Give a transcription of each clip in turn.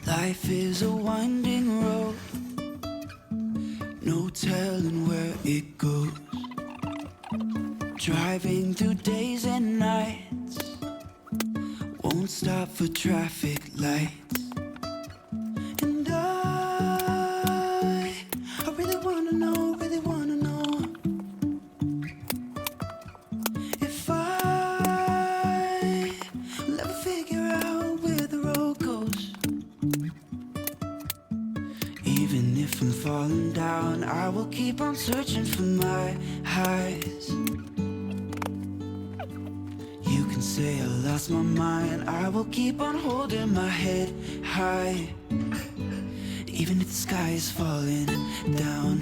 Life is a winding road, no telling where it goes. Driving through days and nights, won't stop for traffic lights. And I really wanna know, if I will ever figure out where the road goes. Even if I'm falling down, I will keep on searching for my highs. You can say I lost my mind, I will keep on holding my head high. Even if the sky is falling down.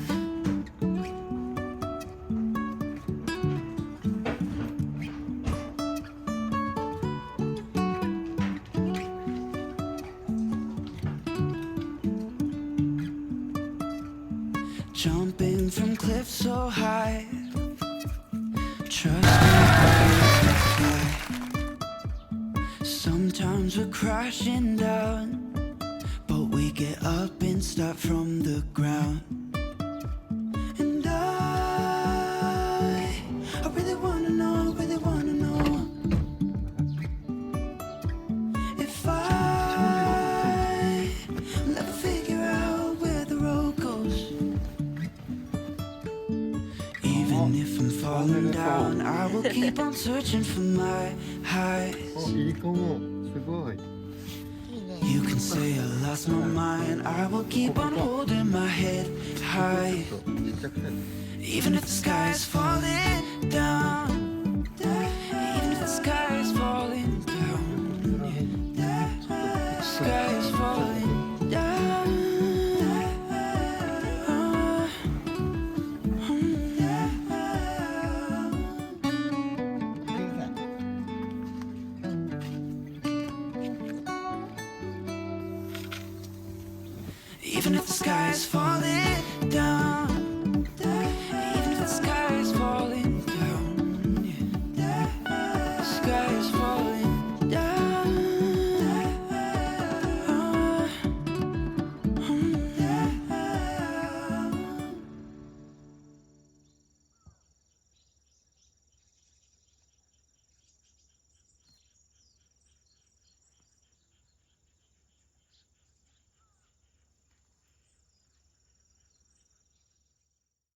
Jumping from cliffs so high, trust me, sometimes we're crashing down, but we get up and start from the ground. And I really wanna know, if I will ever figure out where the road goes. Even if I'm falling down, I will keep on searching for my highs. いいかも、すごい。 You can say I lost my mind, I will keep on holding my head high. Even if the sky is falling down, even if the sky is falling down, the sky is falling down. Even if the sky is falling down.